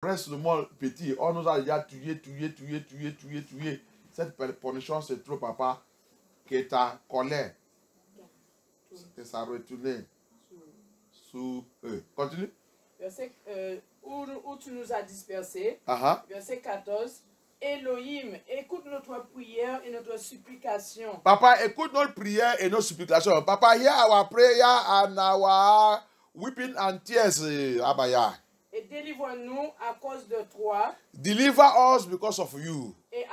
après seulement petit, on nous a déjà tué. Cette punition, c'est trop, papa, que ta colère, que ça retourne sous eux. Continue. Verset, où tu nous as dispersés. Verset 14. Elohim, écoute notre prière et notre supplication. Papa, écoute notre prière et nos supplications. Papa, hear our prayer and our weeping and tears, Abaya. Et délivre-nous à cause de toi. Deliver us because of you. Et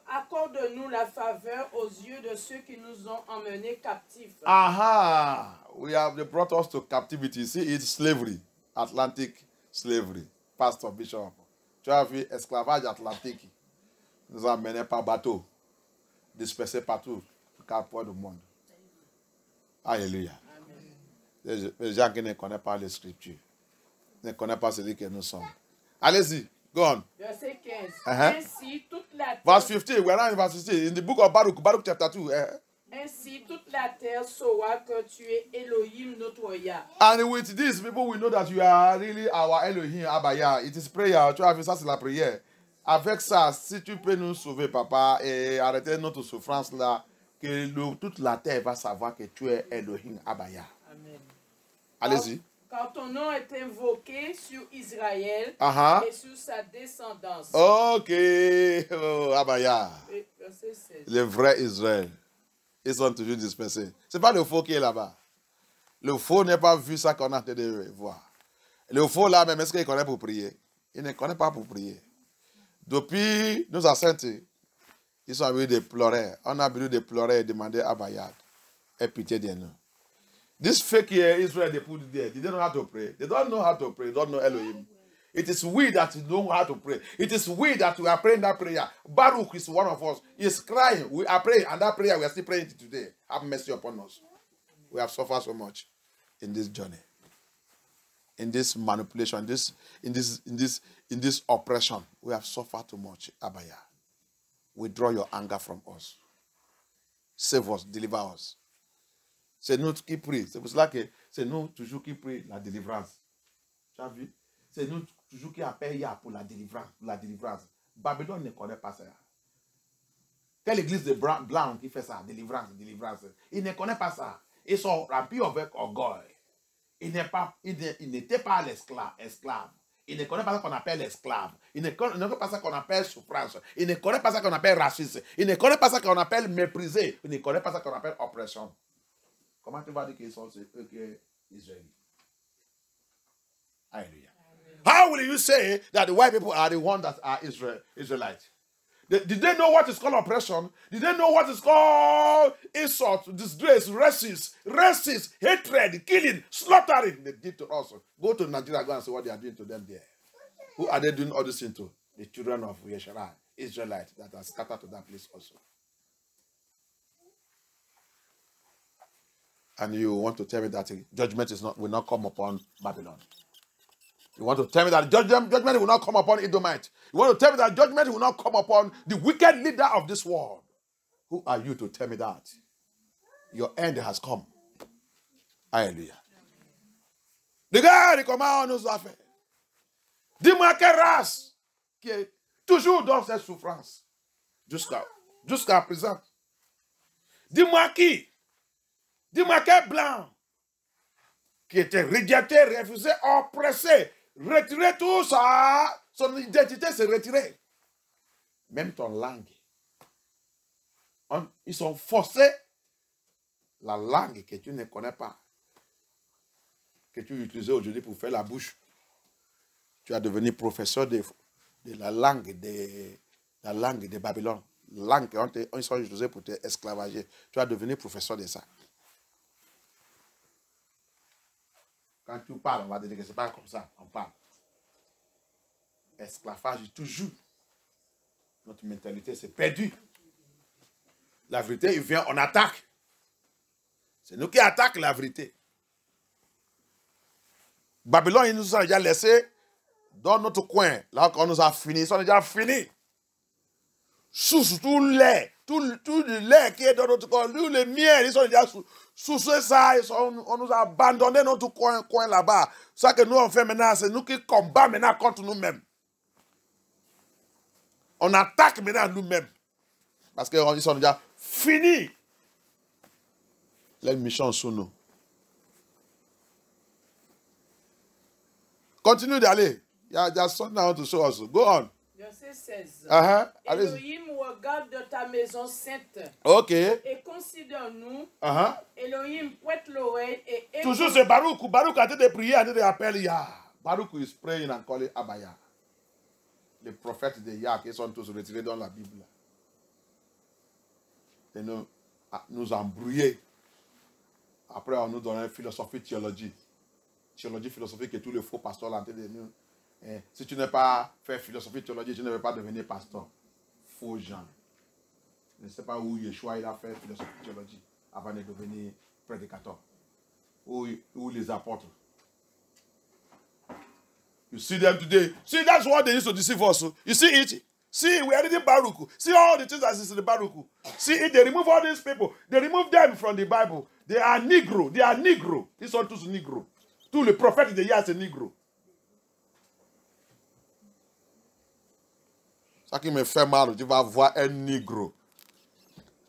accorde-nous la faveur aux yeux de ceux qui nous ont emmenés captifs. They brought us to captivity. See, it's slavery. Atlantic slavery. Pastor Bishop. Tu as vu esclavage atlantique. Nous a menés par bateau. Dispersés partout. Quatre points du monde. Alléluia. Les gens qui ne connaissent pas les Scriptures. Ne connaissent pas celui que nous sommes. Allez-y. Go on. Verset 15. Ainsi, toute la terre... Verse 15. We're not in verse 15. In the book of Baruch. Baruch chapter 2. Ainsi, toute la terre saura que tu es Elohim, notre Yah. And with this, people will know that you are really our Elohim, Abaya. It is prayer. Tu as vu ça, c'est la prière. Avec ça, si tu peux nous sauver, papa, et arrêter notre souffrance là, que toute la terre va savoir que tu es Elohim, Abaya. Amen. Allez-y. Car ton nom est invoqué sur Israël et sur sa descendance. Ok. Oh, Abaya. Verset 16. Le vrai Israël. Ils sont toujours dispersés. Ce n'est pas le faux qui est là-bas. Le faux n'est pas vu ça qu'on a en train de voir. Le faux là, même, est-ce qu'il connaît pour prier? Il ne connaît pas pour prier. Depuis nos ancêtres, ils sont venus de pleurer. On a besoin de pleurer et demander à Bayad. Aie pitié de nous. This fake here, Israel, they put it there. They don't know how to pray. They don't know how to pray. They don't know Elohim. It is we that know how to pray. It is we that we are praying that prayer. Baruch is one of us. He is crying. We are praying, and that prayer we are still praying today. Have mercy upon us. We have suffered so much in this journey, in this manipulation, in this oppression. We have suffered too much, Abaya. Withdraw your anger from us. Save us, deliver us. C'est nous qui prions. C'est pour cela que c'est nous toujours qui prions la délivrance. Tu as vu? C'est nous toujours qui appellent pour la délivrance. Pour la délivrance. Babylone ne connaît pas ça. Quelle église de blanc qui fait ça? Délivrance, délivrance. Ils ne connaissent pas ça. Ils sont remplis avec orgueil. Ils n'étaient pas esclaves. Ils ne connaissent pas ça qu'on appelle esclave. Ils ne connaissent pas ça qu'on appelle souffrance. Ils ne connaissent pas ça qu'on appelle racisme. Ils ne connaissent pas ça qu'on appelle mépriser. Ils ne connaissent pas ça qu'on appelle oppression. Comment tu vas dire qu'ils sont eux qui sont Israélites? Hallelujah. How will you say that the white people are the ones that are Israelites? Did they know what is called oppression? Did they know what is called insult, disgrace, racist, hatred, killing, slaughtering? They did to us. Go to Nigeria, go and see what they are doing to them there. Who are they doing all this into? The children of Yeshua, Israelites that are scattered to that place also. And you want to tell me that judgment will not come upon Babylon. You want to tell me that judgment will not come upon Edomite. You want to tell me that judgment will not come upon the wicked leader of this world. Who are you to tell me that? Your end has come. Hallelujah. Regarde comment on nous a fait. Dis-moi quelle race qui est toujours dans cette souffrance jusqu'à présent. Dis-moi qui? Dis-moi quel blanc qui était rejeté, refusé, oppressé, retiré tout ça, son identité s'est retirée. Même ton langue. Ils sont forcés. La langue que tu ne connais pas, que tu utilisais aujourd'hui pour faire la bouche, tu as devenu professeur de la langue de Babylone. Langue qu'ils sont utilisés pour t'esclavager. Tu as devenu professeur de ça. Quand tu parles, on va dire que ce n'est pas comme ça. On parle. Esclavage, toujours. Notre mentalité s'est perdue. La vérité, il vient, on attaque. C'est nous qui attaquons la vérité. Babylone, ils nous ont déjà laissés dans notre coin. Là, quand on nous a fini, ils sont déjà finis. Sous tout le lait qui est dans notre coin, tous les miels, ils sont déjà sous ça. On nous a abandonné notre coin là-bas. Ça que nous on fait maintenant, c'est nous qui combattons maintenant contre nous-mêmes. On attaque maintenant nous-mêmes. Parce qu'ils sont déjà finis. Les méchants sont nous. Continue d'aller. Il y a something I want to show us. Go on. Verset 16. Elohim, regarde de ta maison sainte. Ok. Et considère-nous. Elohim, prête l'oreille et écoute. Toujours c'est Baruch. Baruch a été de prier, a été d'appeler Yah. Baruch is praying and calling Abaya. Les prophètes de Yah qui sont tous retirés dans la Bible. Et nous embrouiller. Après, on nous donne une philosophie théologie. Théologie philosophique que tous les faux pasteurs l'ont de nous. Si tu n'as pas fait philosophie théologie, tu ne veux pas devenir pasteur. Faux gens. Je ne sais pas où Yeshua il a fait philosophie théologie avant de devenir prédicateur. Où les apôtres. You see them today. See, that's what they used to deceive us. You see it? See, we are reading Baruch. See all the things that is in the Baruch. See, if they remove all these people, they remove them from the Bible. They are Negro. They are Negro. Ils sont tous Negro. Tous les prophètes de Yah, c'est Negro. Ça qui me fait mal, tu vas voir un Negro.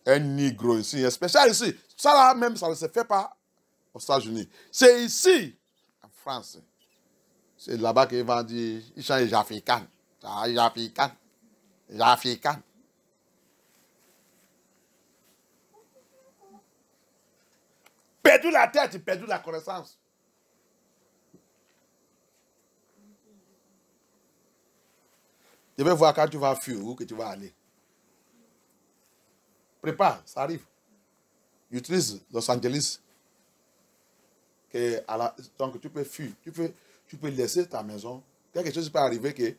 Un Negro ici, spécial ici. Ça là même, ça ne se fait pas aux États-Unis. C'est ici, en France. C'est là-bas qu'ils vont dire, ils chantent Africain. Africain. Africain. Perdu la tête, perdu la connaissance. Je vais voir quand tu vas fuir, où que tu vas aller. Prépare, ça arrive. Utilise Los Angeles. Donc tu peux fuir, tu peux laisser ta maison. Quelque chose peut arriver que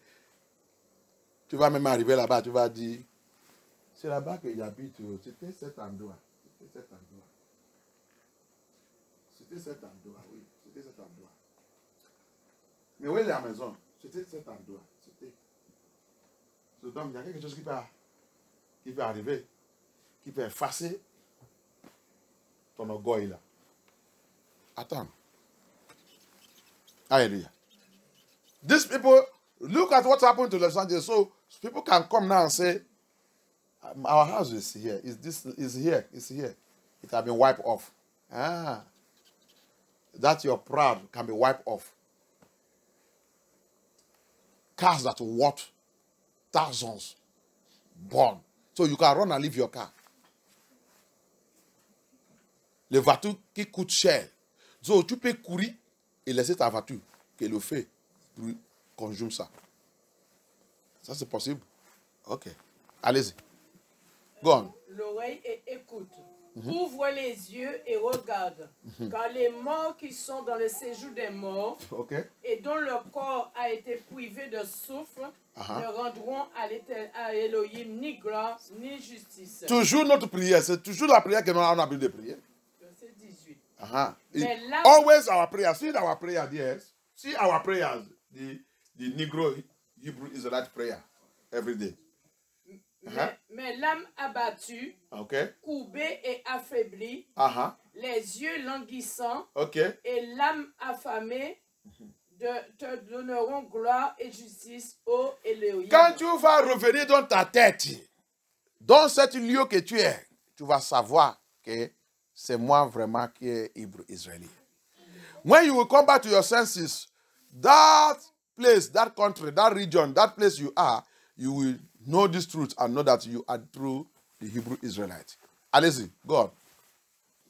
tu vas même arriver là-bas, tu vas dire, c'est là-bas que j'habite, c'était cet endroit. C'était cet endroit. C'était cet endroit, oui, c'était cet endroit. Mais où est la maison? C'était cet endroit. Donc, il y a quelque chose qui peut arriver, qui peut effacer ton orgueil là. Attends. Hallelujah. These people, look at what happened to Los Angeles. So, people can come now and say, our house is here. Is here. It has been wiped off. That your pride can be wiped off. Cars that worth thousands born. So you can run and leave your car. Les voitures qui coûtent cher. So tu peux courir et laisser ta voiture que le feu conjume ça. Ça c'est possible. Ok. Allez-y. Go on. L'oreille et écoute. Ouvre les yeux et regarde. Car les morts qui sont dans le séjour des morts et dont le corps a été privé de souffle ne rendront à Elohim ni gloire ni justice. Toujours notre prière, c'est toujours la prière que nous avons envie de prier. Verset 18. Mais là, always our prayer. See our prayer, yes. See our prayers. The Negro Hebrew Israelite prayer every day. Mais l'âme abattue, courbée et affaiblie, les yeux languissants et l'âme affamée te donneront gloire et justice, ô Elohim. Quand tu vas revenir dans ta tête, dans cet lieu que tu es, tu vas savoir que c'est moi vraiment qui est Hébreu israélien. When you will come back to your senses, that place, that country, that region, that place you are, you will know this truth and know that you are true the Hebrew Israelite. Allez-y, go on.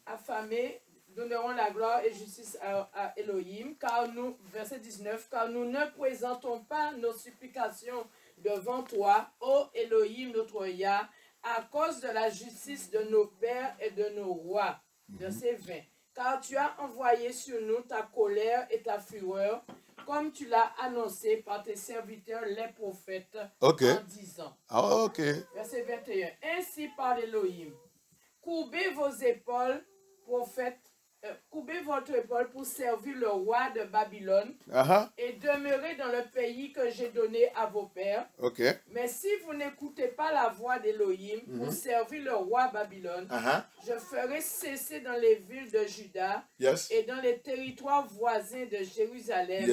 Affamés donneront la gloire et justice à Elohim, car nous, verset 19, car nous ne présentons pas nos supplications devant toi, ô Elohim notre Yah, à cause de la justice de nos pères et de nos rois. Verset 20, car tu as envoyé sur nous ta colère et ta fureur, comme tu l'as annoncé par tes serviteurs les prophètes en disant. Verset 21. Ainsi parle Elohim. Courbez vos épaules, prophètes, courbez votre épaule pour servir le roi de Babylone et demeurer dans le pays que j'ai donné à vos pères. Okay. Mais si vous n'écoutez pas la voix d'Élohim pour servir le roi Babylone, je ferai cesser dans les villes de Juda et dans les territoires voisins de Jérusalem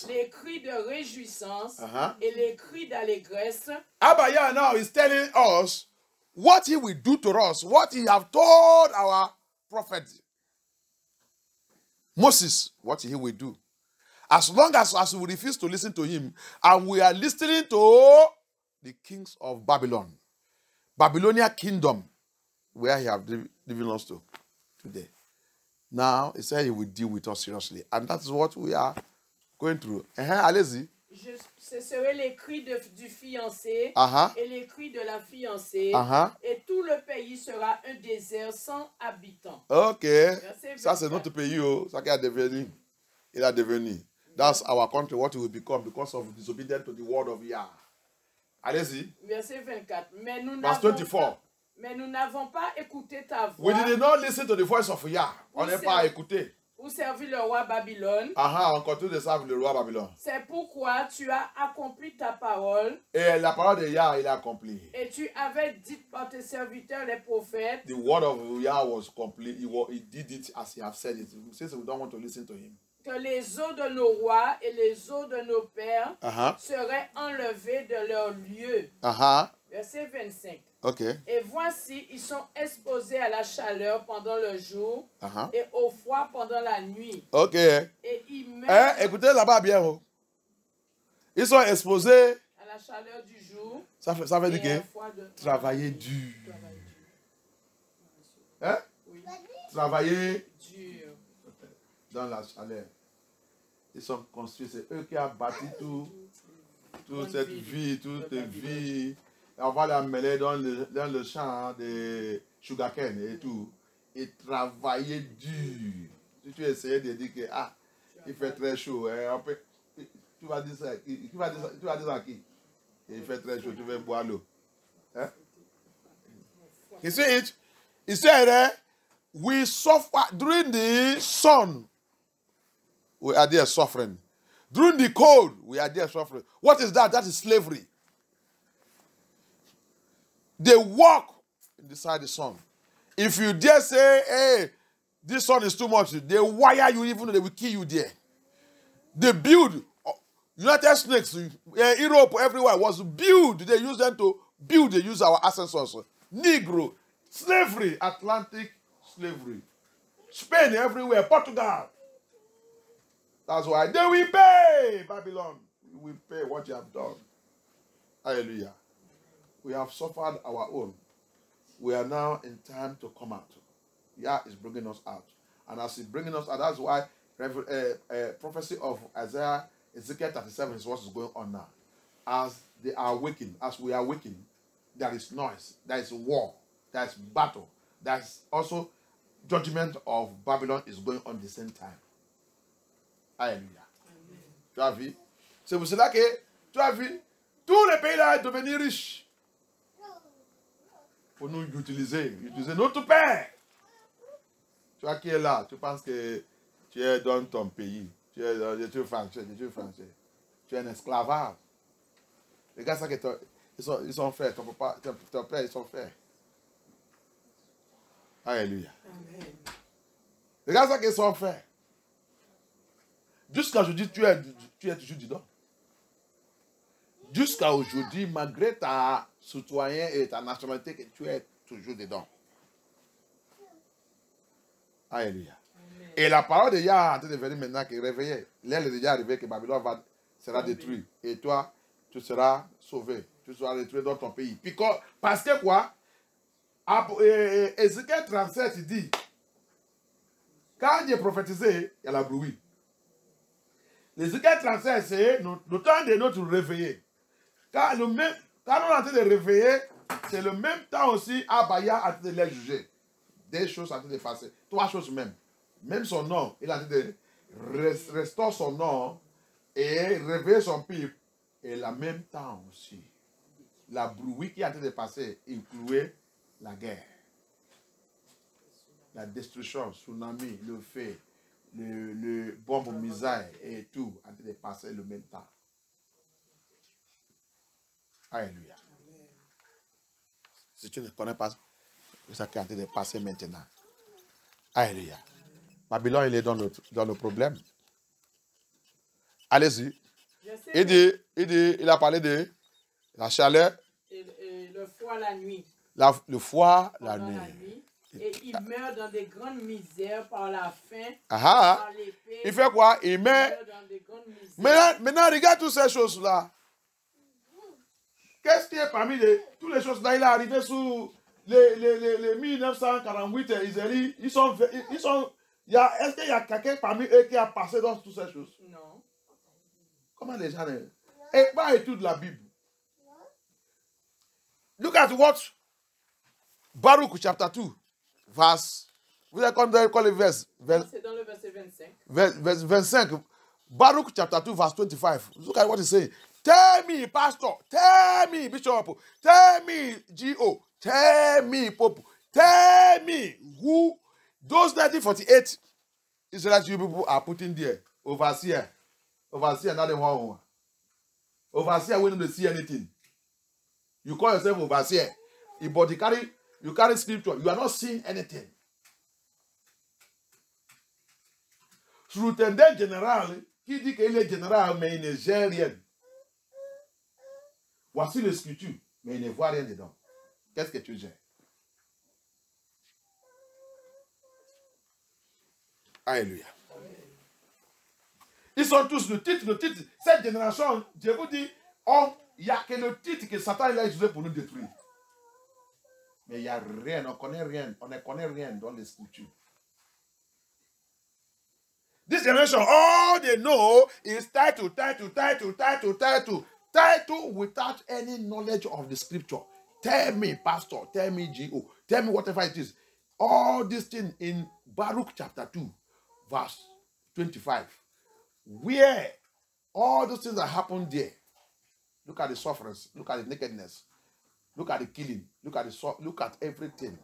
les cris de réjouissance et les cris d'allégresse. Abaya now is telling us what he will do to us, what he have told our prophet Moses, what he will do. As long as we refuse to listen to him, and we are listening to the kings of Babylon, Babylonian kingdom, where he have given us to today. Now, he said he will deal with us seriously. And that's what we are going through. Allez-y. Ce seraient les cris du fiancé et les cris de la fiancée. Et tout le pays sera un désert sans habitants. Ok. Ça, c'est notre pays. Ça qui a devenu. Il a devenu. That's our country, what it will become because of disobedience to the word of Yah. Allez-y. Verset 24. Verse 24. Mais nous n'avons pas écouté ta We voix. did not listen to the voice of Yah. On n'est pas écouté. Pour servir le roi Babylone. On continue de servir le roi Babylone. C'est pourquoi tu as accompli ta parole. Et la parole de Yah, il a accompli. Et tu avais dit par tes serviteurs les prophètes. The word of Yah was complete. He did it as he have said it. Since we don't want to listen to him. Que les eaux de nos rois et les eaux de nos pères seraient enlevées de leur lieu. Verset 25. Okay. Et voici, ils sont exposés à la chaleur pendant le jour et au froid pendant la nuit. Ok. Et ils meurent. Écoutez là-bas bien. Ils sont exposés à la chaleur du jour. Ça veut dire que travailler dur. Oui. Travailler dur. Dans la chaleur. Ils sont construits. C'est eux qui ont bâti toute cette vie, toute vie. On va la mêler dans le champ de sugarcane et tout. Et travailler dur. Si tu essayes de dire que il fait très chaud, tu vas dire ça. Tu vas dire ça à qui? Il fait très chaud, tu vas boire l'eau. You see it? He said, we suffer during the sun. We are there suffering. During the cold, we are there suffering. What is that? That is slavery. They walk inside the sun. If you dare say, hey, this sun is too much, they wire you even though they will kill you there. They build, United States, Europe, everywhere was built. They use them to build, they use our ancestors. Negro, slavery, Atlantic slavery. Spain everywhere, Portugal. That's why they will pay, Babylon. We will pay what you have done. Hallelujah. We have suffered our own. We are now in time to come out. Yah is bringing us out. And as he's bringing us out, that's why prophecy of Isaiah, Ezekiel 37 is what is going on now. As they are waking, as we are waking, there is noise, there is war, there is battle, there is also judgment of Babylon is going on at the same time. Alléluia. Tu as vu? C'est pour cela que, tu as vu, tous les pays là sont devenus riches. Pour nous utiliser notre père. Tu vois qui est là? Tu penses que tu es dans ton pays. Tu es français. Tu es un esclavage. Regarde ça que ils sont faits. Ton père, ils sont faits. Alléluia. Amen. Regarde ça qu'ils sont faits. Jusqu'à aujourd'hui, tu es toujours dedans. Jusqu'à aujourd'hui, malgré ta citoyen et ta nationalité, que tu es toujours dedans. Alléluia. Amen. Et la parole de Yah est en train de venir maintenant qui est réveillée. L'aile est déjà arrivée que Babylone sera détruite. Et toi, tu seras sauvé. Tu seras détruit dans ton pays. Parce que quoi? Ézéchiel 37 dit, quand Dieu prophétisé, il y a la bruit. Ézéchiel 37, c'est le temps de notre réveiller. Quand on est en train de réveiller, c'est le même temps aussi Abaya a été de les juger. Des choses en train de passer. Trois choses même. Même son nom, il a été de restaurer son nom et réveiller son peuple. Et en même temps aussi, la bruit qui a été de passer incluait la guerre. la destruction, tsunami, le feu, le bombe misaille et tout en train de passer le même temps. Alléluia. Si tu ne connais pas ce qui est en train de passer maintenant. Alléluia. Babylone, il est dans le problème. Allez-y. Il a parlé de la chaleur. Et le froid la nuit. Le froid la nuit. Et il meurt dans des grandes misères par la faim, Aha. par l'épée. Il fait quoi? Il meurt. Dans des grandes misères. Maintenant, regarde toutes ces choses-là. Qu'est-ce qui est parmi toutes les choses-là? Il est arrivé sous les 1948 Israéliens. Est-ce qu'il y a quelqu'un parmi eux qui a passé dans toutes ces choses? Non. Comment les gens... Et pas étude la Bible. Look at what Baruch chapter 2, verse... Vous avez quoi le verset? C'est dans le verset 25. Verse 25. Baruch chapter 2, verse 25. Look at what he's saying. Tell me, pastor. Tell me, bishop. Tell me, G.O. Tell me, Pope. Tell me who those 1948 Israelite people are putting there. Overseer. Overseer, not the one. Overseer, we don't see anything. You call yourself overseer. But you carry scripture. You are not seeing anything. Surintendant général, qui dit qu'il est général, mais il ne gère rien. Voici le scripture, mais il ne voit rien dedans. Qu'est-ce que tu gères? Alléluia. Ils sont tous le titre. Cette génération, je vous dis, il n'y a que le titre que Satan a utilisé pour nous détruire. Mais il n'y a rien, on ne connaît rien dans les scriptures. This generation, all they know is title without any knowledge of the scripture. Tell me, pastor, tell me, G.O., tell me whatever it is. All these things in Baruch chapter 2, verse 25, where all those things that happened there. Look at the sufferings, look at the nakedness, look at the killing, look at everything.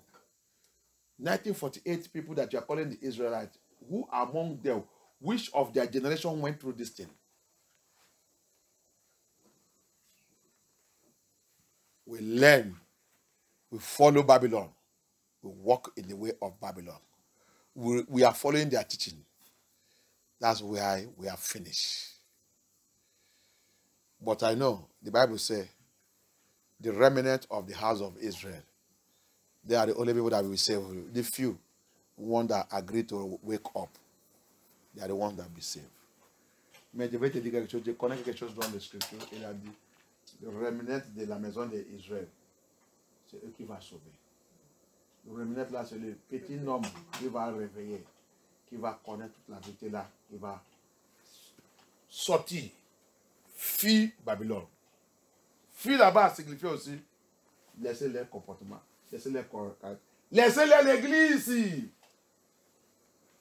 1948 people that you are calling the Israelites, who among them, which of their generation went through this thing? We learn, we follow Babylon, we walk in the way of Babylon. We are following their teaching. That's why we are finished. But I know, the Bible says, the remnant of the house of Israel, they are the only people that will save you. The few, one that agree to wake up, they are the ones that will be saved. Mais je vais te dire quelque chose, je connais quelque chose dans les Scriptures. Il a dit, le remnant de la maison d'Israël, c'est eux qui vont sauver. Le remnant là, c'est le petit homme qui va réveiller, qui va connaître toute la vérité là, qui va sortir, fuir Babylone. Fuir là-bas signifie aussi laisser leur comportement, laisser leur caractère, laisser leur l'église.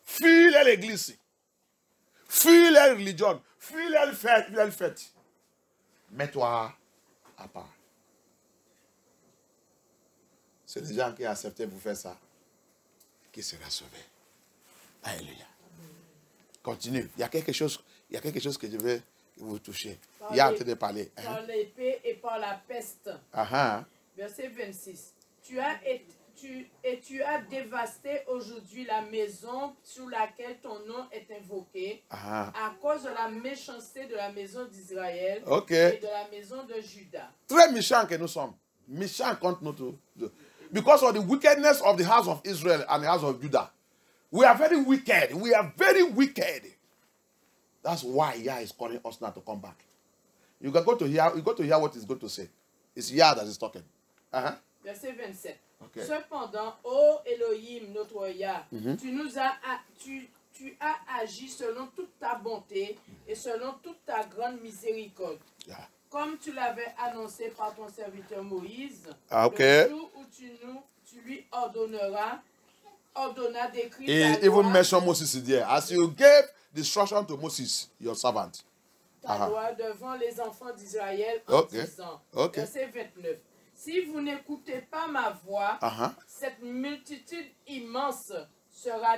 Fuir l'église. Fuis leur religion, fuis leur fête. Mets-toi à part. C'est les gens qui acceptent pour faire ça qui sera sauvé. Alléluia. Continue. Il y a quelque chose que je veux vous toucher. Il y a en train de parler. Par l'épée et par la peste. Verset 26. Tu as dévasté aujourd'hui la maison sur laquelle ton nom est invoqué à cause de la méchanceté de la maison d'Israël et de la maison de Juda. Très méchants que nous sommes. Méchants contre notre... Because of the wickedness of the house of Israel and the house of Judah. We are very wicked. We are very wicked. That's why Yah is calling us now to come back. You go to hear what he's going to say. It's Yah that is talking. Verset 27. Okay. Cependant, ô Elohim, notre Yah, tu as agi selon toute ta bonté et selon toute ta grande miséricorde. Yeah. Comme tu l'avais annoncé par ton serviteur Moïse, le jour où tu lui ordonna d'écrire ta loi. Even mention Moses there. As you gave the instruction to Moses, your servant. Ta loi devant les enfants d'Israël en disant. Verset 29. Si vous n'écoutez pas ma voix, cette multitude immense sera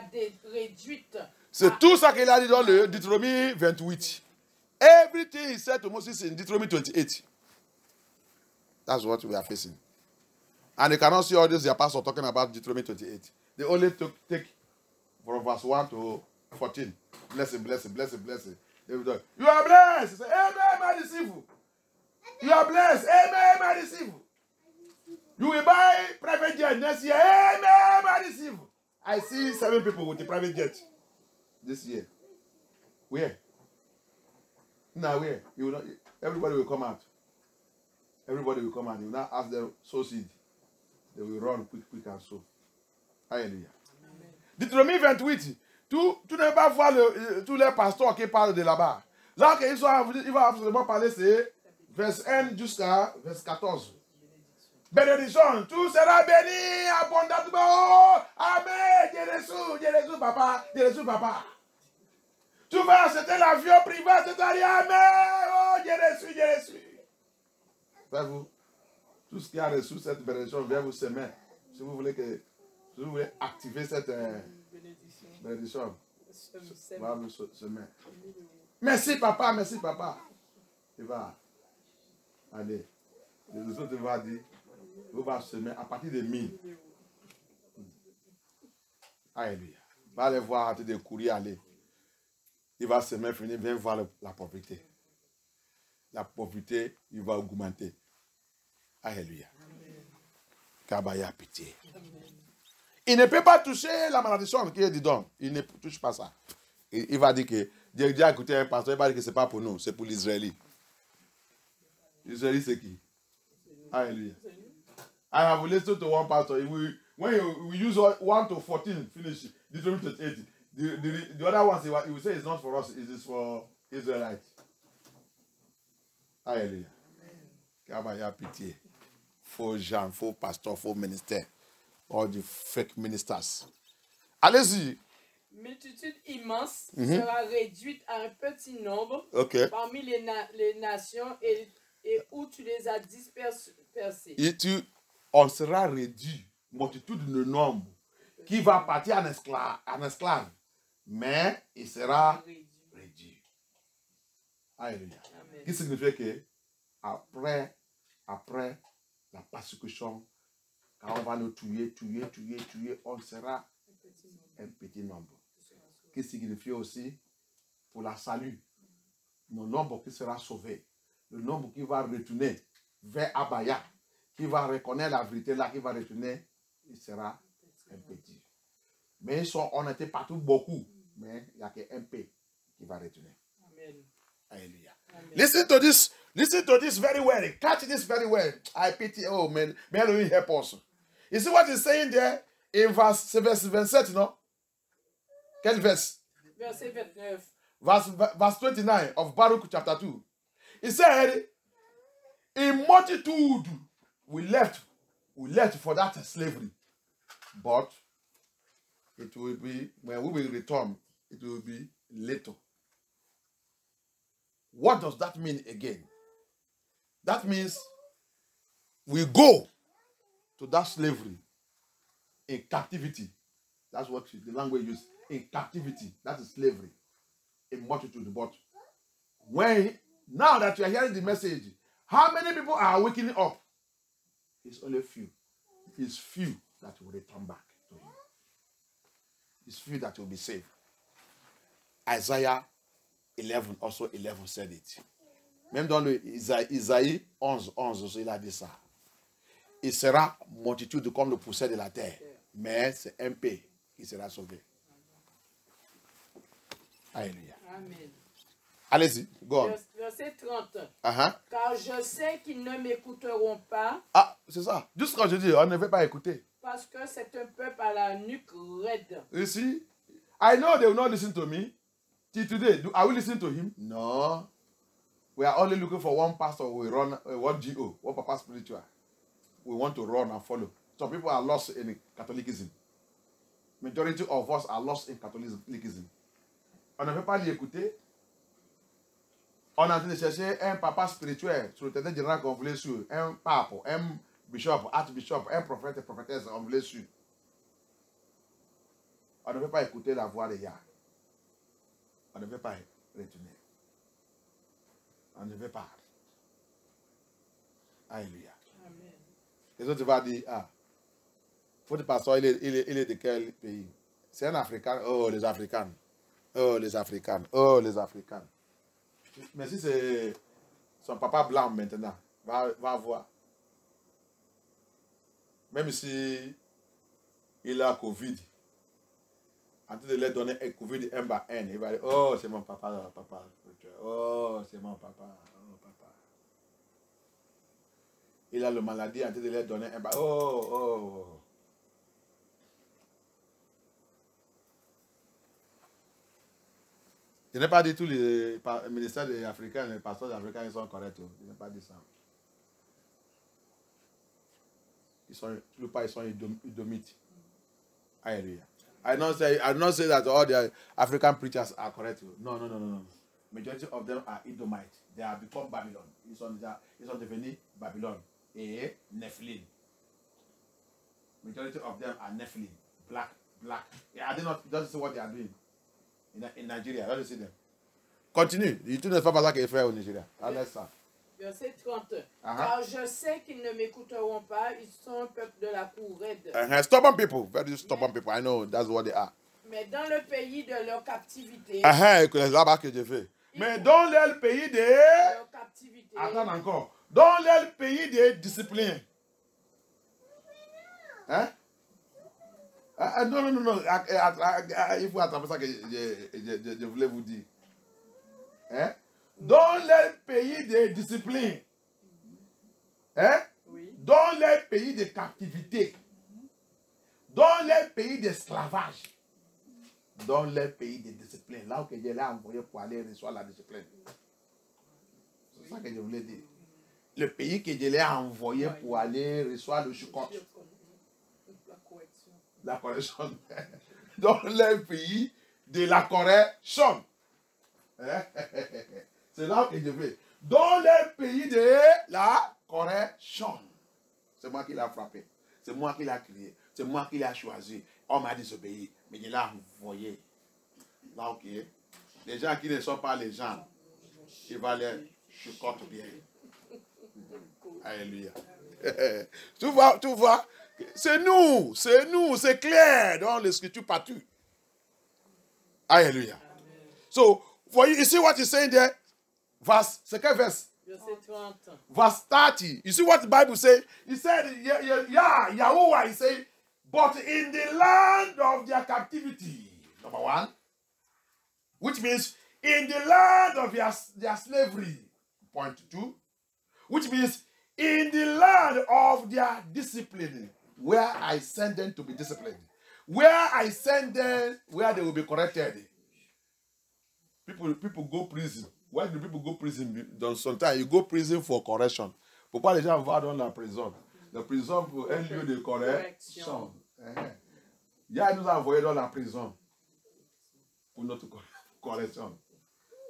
réduite. C'est tout ça qu'il a dit dans le Deutéronome 28. Everything he said to Moses in Deuteronomy 28. That's what we are facing. And you cannot see all this, the apostles talking about Deuteronomy 28. They only take from verse 1 to 14. Blessing, blessing, blessing, blessing. They will do, you are blessed. He said, amen, my disciple. You are blessed. Amen, my disciple. You will buy private jet next year. Amen, my disciple. I see 7 people with a private jet this year. Where? Now where? You will not, everybody will come out. Everybody will come out. You will not ask them sow seed. They will run quick and sow. Alléluia. Deutéronome 28. Tu ne vas pas voir tous les pasteurs qui parlent de là-bas. Là, il va absolument parler, c'est verset 1 jusqu'à verset 14. Bénédiction, tout sera béni abondamment. Amen. Jésus, papa. Jésus, papa. Tu vas acheter l'avion privé, c'est-à-dire Amen. Oh, Jésus. Voyez-vous, tout ce qui a reçu cette bénédiction vient vous semer. Si vous voulez activer cette bénédiction, va vous semer. Merci papa. Il va aller. Les autres vont dire, vous va semer à partir de 1000. Alléluia. Va aller voir à des courriers aller. Il va semer, finir, viens voir la pauvreté. La pauvreté, il va augmenter. Alléluia. Kabaya pitié. Il ne peut pas toucher la malédiction qui est dedans. Il ne touche pas ça. Il va dire que, j'ai déjà écouté un pasteur, il va dire que ce n'est pas pour nous, c'est pour l'Israélite. L'Israélite, c'est qui? Alléluia. I have listened to one pastor. When we use 1 to 14, finish, Deuteronomy 28. The other ones, he will say it's not for us, it is for Israelites. Alléluia. Kabaya pitié. Faux gens, faux pasteurs, faux ministères. All the fake ministers. Allez-y. Multitude immense sera réduite à un petit nombre parmi les nations et où tu les as dispersés. On sera réduit, multitude de nombre, qui va partir en esclave. Mais il sera réduit. Alléluia. Qui signifie que après la persécution, quand on va nous tuer, on sera un petit nombre. Qui signifie aussi pour la salut, le nombre qui sera sauvé, le nombre qui va retourner vers Abaya, qui va reconnaître la vérité là, qui va retourner, il sera un petit. Mais on était partout beaucoup, mais il n'y a qu'un peu qui va retourner. Amen. Alléluia. Listen to this very well. Catch this very well. I pity. Oh man, may Elohim help us. You see what he's saying there in verse 27, no? Quel verse? Verset 29. Verse 29 of Baruch chapter 2. He said, in multitude we left for that slavery. But it will be, when we will return, it will be little. What does that mean again? That means we go to that slavery in captivity. That's what the language uses. In captivity, that is slavery. In multitude. But now that you are hearing the message, how many people are waking up? It's only few. It's few that will return back to him. It's few that will be saved. Isaiah 11, also 11 said it. Même dans le Isaïe 11, aussi, il a dit ça. Il sera multitude comme le poussière de la terre. Mais c'est un peu qui sera sauvé. Alléluia. Amen. Allez-y, go on. Verset 30. Car je sais qu'ils ne m'écouteront pas. Ah, c'est ça. Juste quand je dis, on ne veut pas écouter. Parce que c'est un peuple à la nuque raide. You see, I know they will not listen to me. Till today, are we listening to him? No. We are only looking for one pastor who will run, one GO, one Papa Spiritual. We want to run and follow. Some people are lost in Catholicism. Majority of us are lost in Catholicism. On ne veut pas l'écouter. On est en train de chercher un papa spirituel sur le terrain général qu'on voulait suivre. Un pape, un bishop, archbishop, un prophète et prophétesse qu'on voulait suivre. On ne veut pas écouter la voix de Yah. On ne veut pas retourner. On ne veut pas. Alléluia. Amen. Les autres vont dire, ah, faut le pasteur, il est de quel pays? C'est un Africain. Oh, les Africains. Oh, les Africains. Oh, les Africains. Mais si c'est son papa blanc maintenant, va voir. Même si il a Covid, en train de lui donner un Covid un par un, il va dire, oh, c'est mon papa, papa. Oh, c'est mon papa. Oh, papa. Il a la maladie, en train de lui donner un par un. Oh, oh. Je n'ai pas dit tous les ministères africains, les pasteurs africains, ils sont corrects. Je n'ai pas dit ça. Ils sont idomites. Hallelujah. I don't say that all the African preachers are correct. No. Majority of them are Edomites. They have become Babylon. Ils sont devenus Babylon et Nephilim. Majority of them are Nephilim. Black. Yeah, I don't see what they are doing in Nigeria. Don't you see them? Continue. Tu ne fais pas ça qu'ils font au Nigeria. Laisse ça. Verset 30. Car je sais qu'ils ne m'écouteront pas, ils sont un peuple de la cour raide. Stubborn people, very stubborn people. I know that's what they are. Mais dans le pays de leur captivité. C'est là-bas que je fais. Mais dans le pays de leur captivité. Attends encore. Dans le pays de discipline. Hein? Non. Il faut attendre ça que je voulais vous dire. Hein? Dans le pays de discipline, hein? Oui. Dans le pays de captivité, dans le pays d'esclavage, dans le pays de discipline, là où je l'ai envoyé pour aller recevoir la discipline. C'est ça que je voulais dire. Le pays que je l'ai envoyé pour aller recevoir le choucot. La correction. Dans le pays de la correction. C'est là que je vais. Dans le pays de la correction. C'est moi qui l'ai frappé. C'est moi qui l'ai crié. C'est moi qui l'ai choisi. On m'a désobéi. Mais il l'a envoyé. Là, ok. Les gens qui ne sont pas les gens, il va les chuchoter bien. Alléluia. Tu vois. C'est nous, c'est clair dans l'écriture partout. Alléluia. So, for you see what he's saying there? C'est quel verse? Verset 30. Verse 30. You see what the Bible says? He said, Yahuwah, he said, but in the land of their captivity, number one, which means in the land of their slavery, point two, which means in the land of their discipline, where I send them to be disciplined, where I send them, where they will be corrected. People go prison. Why do people go prison? Sometimes you go prison for correction. Pourquoi les gens vont dans la prison? La prison pour un lieu de correction. Yah nous a envoyés dans la prison pour notre correction.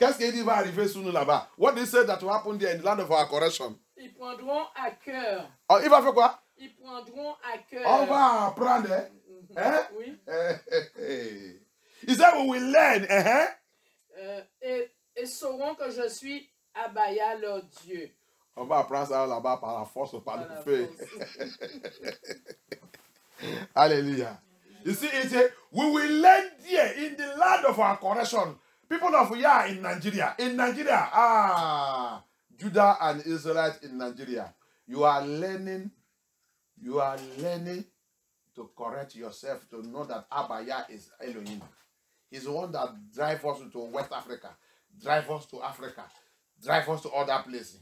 Qu'est-ce qu'il dit va arriver sur nous là-bas? What did he say that will happen there in the land of our correction? Ils prendront à cœur. Oh, il va faire quoi? Ils prendront à cœur. On va apprendre. Hein? Oui. He said we will learn. Et sauront que je suis Abaya, leur Dieu. On va apprendre ça là-bas par la force, par le feu. Alléluia. You see, it says, we will learn there in the land of our correction. People of Yah in Nigeria. In Nigeria, Judah and Israelites in Nigeria. You are learning to correct yourself, to know that Abaya is Elohim. He's the one that drives us to West Africa, drive us to Africa, drive us to other places.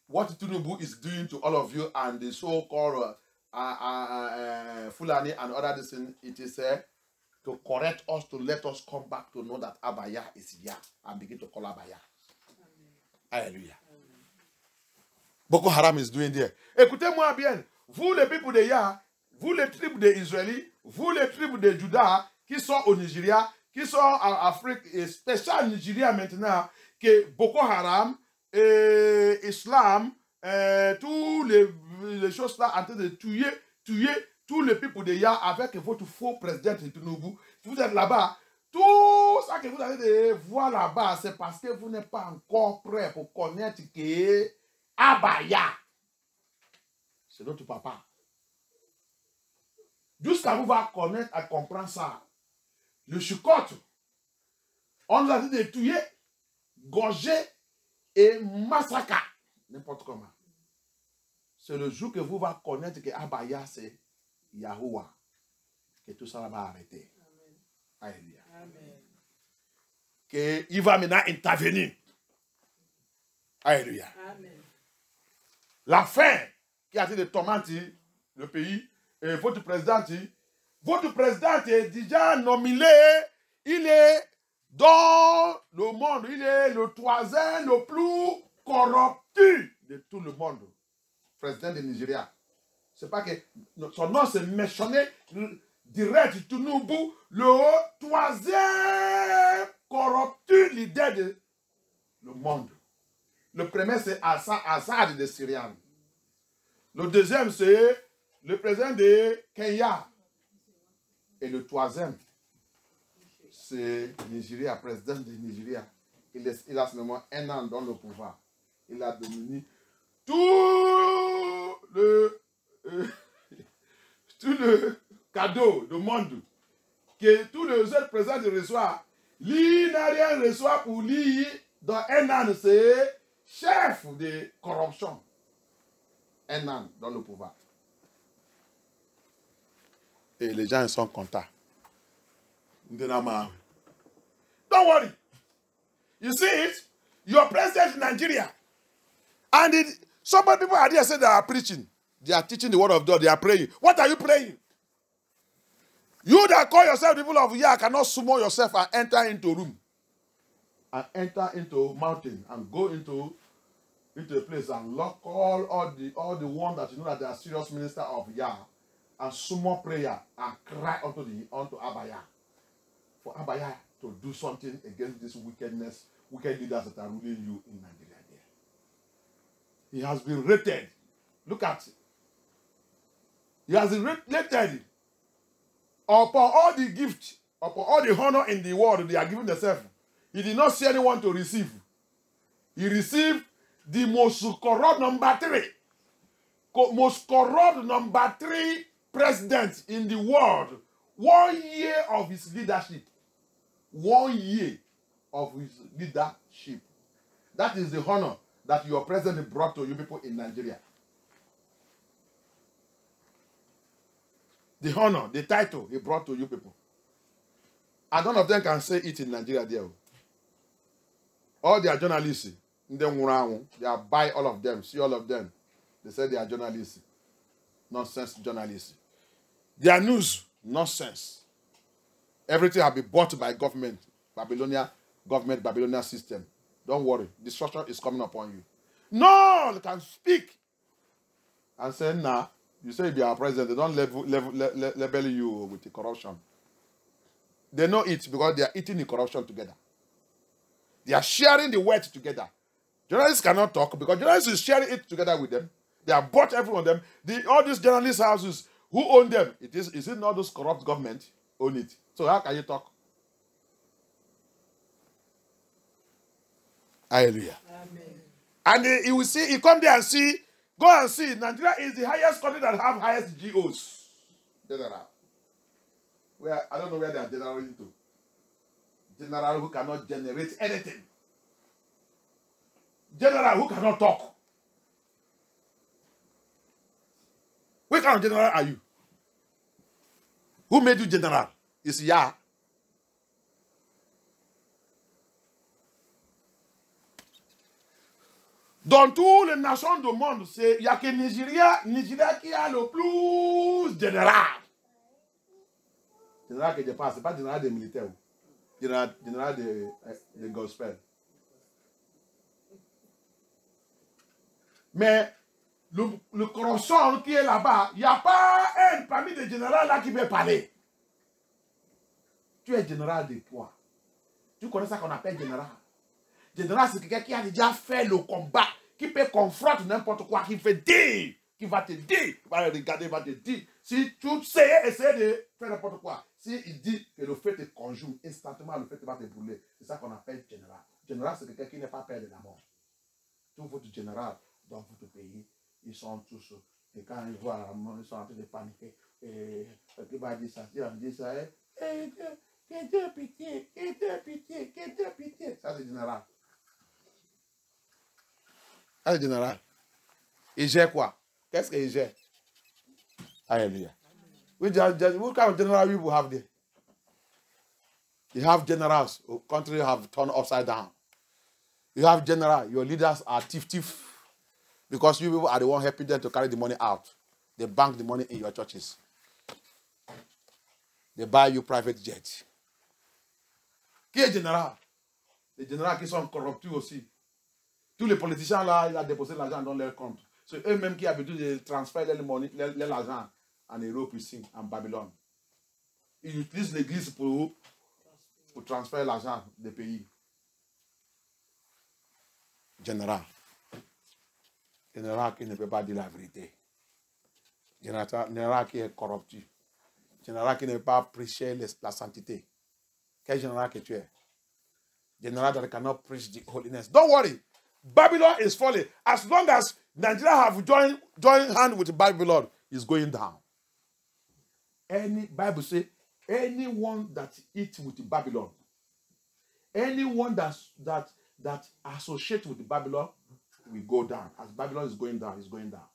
What Tinubu is doing to all of you and the so-called Fulani and other things, it is to correct us, to let us come back to know that Abaya is Yah and begin to call Abaya. Alléluia. Boko Haram is doing there. Écoutez-moi bien, vous les people de Yah, vous les tribus des Israélites, vous les tribus de Juda qui sont au Nigeria, qui sont en Afrique, et spécial Nigeria maintenant, que Boko Haram, Islam, tous les choses là en train de tuer Tout le peuple de Ya avec votre faux président Tinubu, si vous êtes là-bas, tout ça que vous allez de voir là-bas, c'est parce que vous n'êtes pas encore prêt pour connaître que Abaya, c'est notre papa. Jusqu'à vous va connaître et comprendre ça. Le Chukote, on nous a dit de tuer, gorger et massacrer. N'importe comment. C'est le jour que vous va connaître que Abaya, c'est Yahoua. Que tout ça va arrêter. Alléluia. Qu'il va maintenant intervenir. Alléluia. Amen. La faim qui a été de tourmenter le pays, et votre président est déjà nominé, il est dans le monde, il est le troisième le plus corrompu de tout le monde. Président du Nigeria. C'est pas que son nom c'est mentionné direct Tinubu, le troisième corrompu leader de le monde. Le premier c'est Assad de Syriane. Le deuxième c'est le président de Kenya. Et le troisième c'est Nigeria, président de Nigeria. Il a seulement 1 an dans le pouvoir. Il a dominé tout le cadeau du monde que tous les autres présidents reçoivent. Lui n'a rien reçoit pour lui dans 1 an, c'est chef de corruption. 1 an dans le pouvoir. Et les gens sont contents. Don't worry. You see it? Your president in Nigeria. And some people are there saying they are preaching. They are teaching the word of God. They are praying. What are you praying? You that call yourself people of Yah cannot summon yourself and enter into a room. And enter into a mountain and go into a place and lock all the ones that you know that they are serious minister of Yah and summon prayer and cry unto Abaya. For Abaya to do something against this wicked leaders that are ruling you in Nigeria. He has been rated. Look at it. He has been rated upon all the gifts, upon all the honor in the world they are giving themselves. He did not see anyone to receive. He received the most corrupt number 3. Most corrupt number 3 president in the world. 1 year of his leadership. 1 year of his leadership. That is the honor that your president brought to you people in Nigeria. The honor, the title he brought to you people. And none of them can say it in Nigeria there. All their journalists, they are buy all of them, see all of them. They say they are journalists. Nonsense journalists. Their news, nonsense. Everything has been bought by government, Babylonian system. Don't worry, destruction is coming upon you. No, you can speak and say, nah, you say you are president, they don't label you with the corruption. They know it because they are eating the corruption together. They are sharing the wealth together. Journalists cannot talk because journalists is sharing it together with them. They have bought every one of them. All these journalist houses, who own them? Is it not those corrupt government own it? So how can you talk? Hallelujah. Amen. And you will see, you come there and see, go and see, Nigeria is the highest country that have highest GOs. General. Where I don't know where they are generating to. General who cannot generate anything. General who cannot talk. What kind of general are you? Who made you general? It's Yah. Dans toutes les nations du monde, il n'y a que Nigeria qui a le plus général. Général que je parle, ce n'est pas général des militaires. Général de gospel. Mais le corruption qui est là-bas, il n'y a pas un parmi des généraux là qui veut parler. Tu es général de quoi? Tu connais ça qu'on appelle général? Général, c'est quelqu'un qui a déjà fait le combat, qui peut confronter n'importe quoi, qui fait dire, qui va te dire, qui va regarder, va te dire, Si tu essaies de faire n'importe quoi, s'il dit que le feu te conjume, instantanément le feu va te brûler. C'est ça qu'on appelle général. Général, c'est quelqu'un qui n'est pas peur de la mort. Tout votre général dans votre pays, ils sont tous, et quand ils voient la mort, ils sont en train de paniquer. Et qui va dire ça, on dit ça, que Dieu pitié, que Dieu pitié, que Dieu pitié. Ça, c'est général. Ça, c'est général. Il gère quoi? Qu'est-ce qu'il gère? Hallelujah. What kind of general we will have there? You have generals, country have turned upside down. You have general, your leaders are thief. Because you people are the one helping them to carry the money out. They bank the money in your churches. They buy you private jets. Qui est général? Les généraux qui sont corrompus aussi. Tous les politiciens là, ils ont déposé l'argent dans leur compte. C'est eux-mêmes qui ont besoin de transférer l'argent en Europe ici, en Babylone. Ils utilisent l'église pour transférer l'argent des pays. Général. Général qui ne peut pas dire la vérité. Général qui est corrompu. Général qui ne peut pas prêcher la sainteté. Quel général que tu es? Général that cannot preach the holiness. Don't worry. Babylon is falling. As long as Nigeria have joined hand with Babylon, it's going down. Any Bible say, anyone that eats with Babylon, anyone that associates with Babylon will go down. As Babylon is going down, it's going down.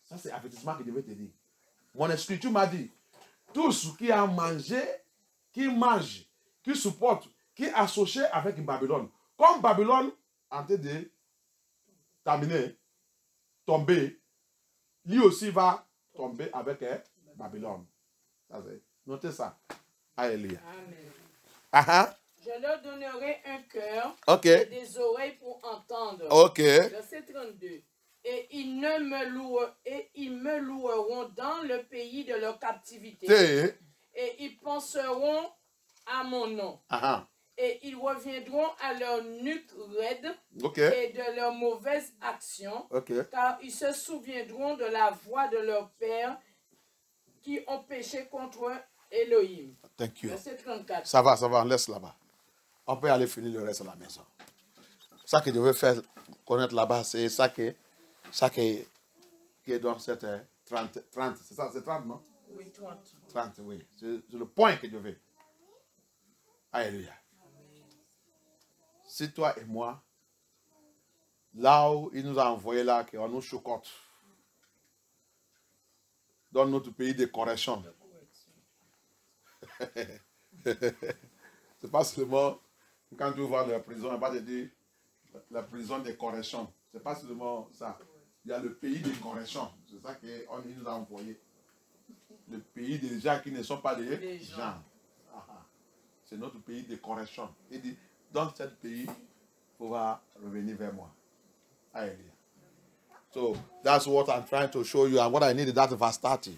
Ça, c'est avertissement que je vais te dire. Mon écriture m'a dit, tous qui ont mangé, qui mangent, qui supportent, qui associent avec Babylone, comme Babylone en train de terminer, tomber, lui aussi va tomber avec Babylone. Notez ça. Alléluia. Amen. Je leur donnerai un cœur et des oreilles pour entendre. Verset 32. Et ils me loueront dans le pays de leur captivité. Et ils penseront à mon nom. Et ils reviendront à leur nuque raide et de leurs mauvaises actions, car ils se souviendront de la voix de leur père qui ont péché contre Elohim. Thank you. Verset 34. Ça va, laisse là-bas. On peut aller finir le reste à la maison. Ça que je veux faire connaître là-bas, c'est ça qui est dans cette 30. C'est ça, c'est 30, non? Oui, 30. 30, oui. C'est le point que je veux. Alléluia. Si toi et moi, là où il nous a envoyé là, qu'on nous chocotte, dans notre pays de correction, c'est pas seulement quand tu vois la prison, on va te dire la prison de correction. C'est pas seulement ça. Il y a le pays de correction. C'est ça qu'il nous a envoyé. Le pays des gens qui ne sont pas des gens. C'est notre pays de correction. Il dit, dans ce pays, il faudra revenir vers moi. Alléluia. So, that's what I'm trying to show you. And what I need is that verse 30.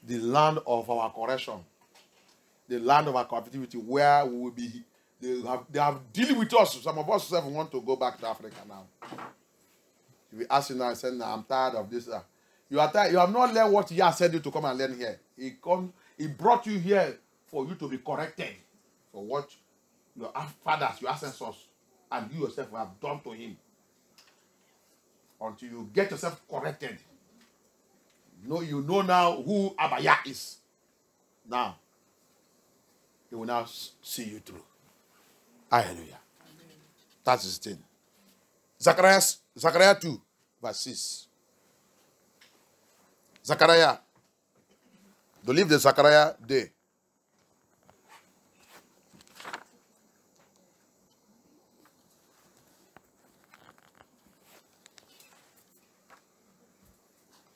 The land of our correction. The land of our captivity, where we will be. They have dealt with us. Some of us want to go back to Africa now. If you ask you now and say, I'm tired of this. You are tired. You have not learned what he has said you to come and learn here. He brought you here for you to be corrected for what your fathers, your ancestors, and you yourself have done to him. Until you get yourself corrected. You know now who Abaya is. Now, he will now see you through. Hallelujah. That's his thing. Zechariah 2, verse 6. Zechariah. The livre de Zechariah 2.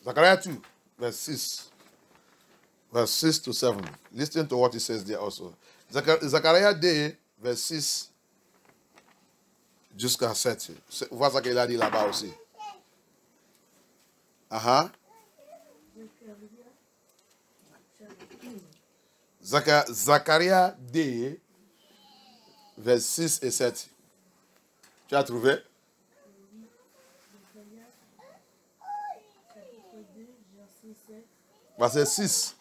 Zechariah 2, verse 6. Verse 6 to 7. Listen to what he says there also. Zechariah 2, verse 6 jusqu'à 7. Voilà ce qu'il a dit là-bas aussi. Zechariah 2, verse 6 et 7. Tu as trouvé? Verset 6.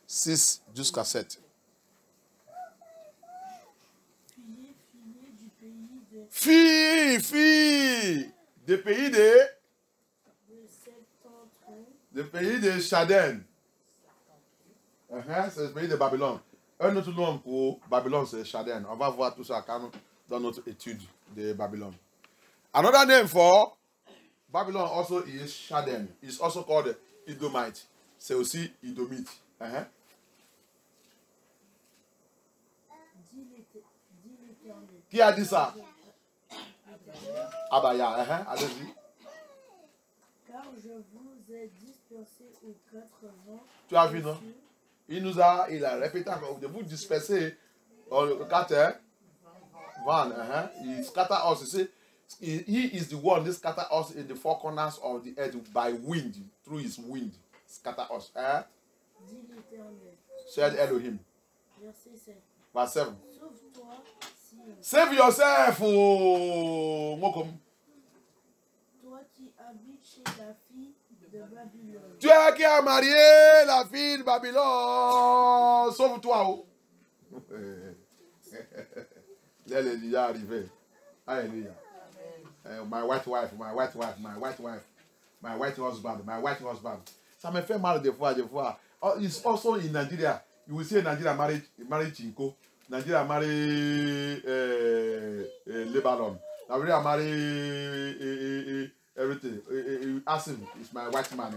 6 jusqu'à 7. Fille du pays de Chaden. C'est le pays de Babylone. Un autre nom pour Babylone, c'est Chaden. On va voir tout ça dans notre étude de Babylone. Another name for Babylon also is Chaden. It's also called Edomite. C'est aussi Edomite. Qui a dit ça? Abaya. Allez-y. Car je vous ai dispersé aux 80. Tu as vu, non? Il a répété encore, de vous disperser aux 80. He scatter us. You see, he is the one that scatter us in the four corners of the earth by wind, through his wind. Scatter us. Dit l'Éternel. Said Elohim. Verset 7. Verse 7. Sauve-toi, Sion. Save yourself, oh Mokom. Toi qui habites chez la fille de Babylone. Tu qui as marié la fille de Babylone. Sauve-toi, oh. Elle est déjà arrivée. Alléluia. My white husband. Ça me fait mal des fois. Oh, it's also in Nigeria. You will see Nigeria marry Chinko. Nigeria marry Lebanon. Nigeria marry everything. Asim is my white man.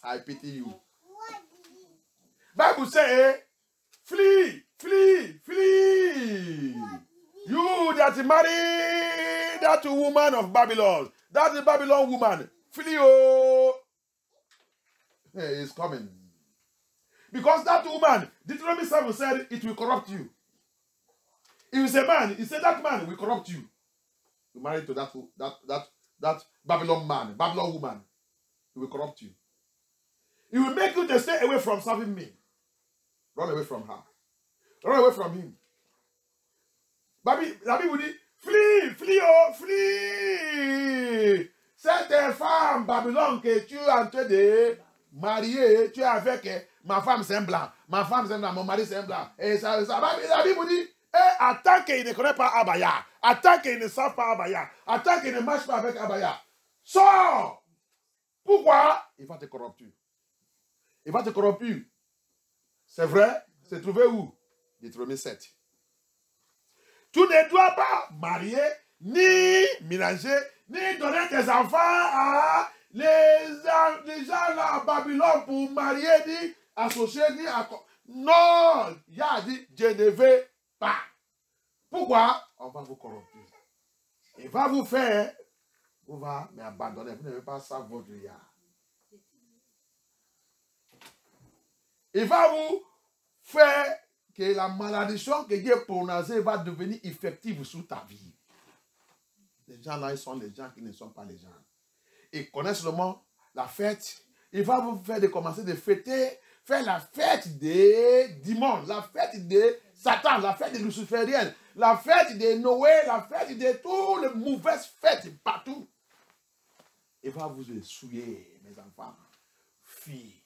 I pity you. Bible say, flee. You that marry that woman of Babylon, that is Babylon woman, flee, oh. Hey, it's coming. Because that woman, Deuteronomy 7 said, it will corrupt you. If it's a man, he said that man will corrupt you. You marry to that Babylon man, Babylon woman, he will corrupt you. He will make you to stay away from serving me. Run away from her. Run away from him. La Bible dit, flee, oh, flee. Cette femme Babylone que tu es en train de marier, tu es avec ma femme c'est un blanc, mon mari c'est un blanc. Et ça, la Bible dit, attends qu'il ne connaît pas Abaya, attends qu'il ne savent pas Abaya, attends qu'il ne marche pas avec Abaya. Sors! Pourquoi? Il va te corrompre. C'est vrai? C'est trouvé où? Deutéronome 7. Tu ne dois pas marier, ni mélanger, ni donner tes enfants à les gens là à Babylone pour marier, ni associer, ni accord. Non, il a dit, je ne vais pas. Pourquoi? On va vous corrompre. Il va vous faire, vous va m'abandonner, vous ne devez pas savoir votre ya. Il va vous faire que la malédiction que Dieu prononcée va devenir effective sur ta vie. Les gens là, ils sont les gens qui ne sont pas les gens. Ils connaissent seulement la fête. Il va vous faire de commencer de fêter, faire la fête des démons, la fête de Satan, la fête des lucifériennes, la fête de Noé, la fête de toutes les mauvaises fêtes partout. Il va vous souiller, mes enfants, filles.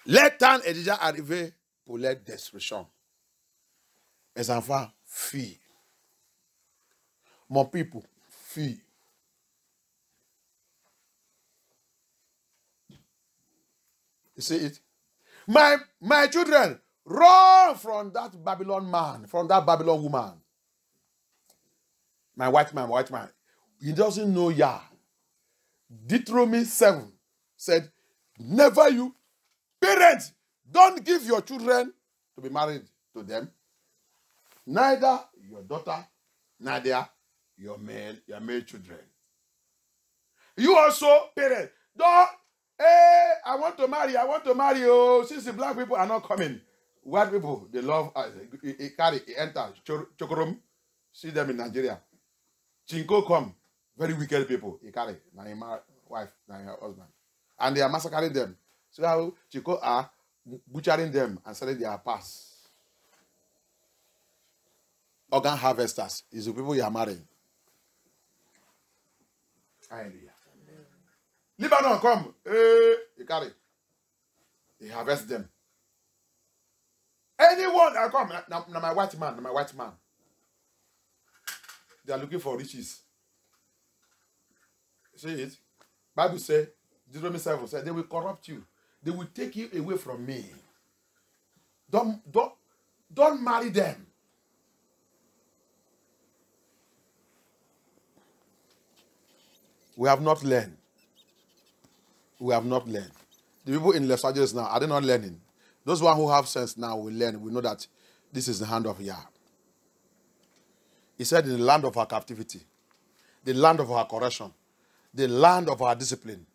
Le temps est déjà arrivé pour leur destruction. Mes enfants, fuis. Mon people, fuis. You see it? My children, run from that Babylon man, from that Babylon woman. My white man. He doesn't know Yah. Deuteronomy 7 said, never you. Parents, don't give your children to be married to them. Neither your daughter, neither your male children. You also, parents, don't, I want to marry, oh, since the black people are not coming. White people, they love, enter, Chokorom, see them in Nigeria. Chinko come, very wicked people, Ikari, my wife, my husband. And they are massacring them. So how Chico are butchering them and selling their parts. Organ harvesters is the people you are marrying. Alléluia. Libanon come, you carry. He harvest them. Anyone that come, now my white man, they are looking for riches. See it? Bible says, Deuteronomy 7 said, they will corrupt you. They will take you away from me. Don't marry them. We have not learned. We have not learned. The people in Los Angeles now, are they not learning? Those one who have sense now will learn. We know that this is the hand of Yah. He said in the land of our captivity, the land of our correction, the land of our discipline,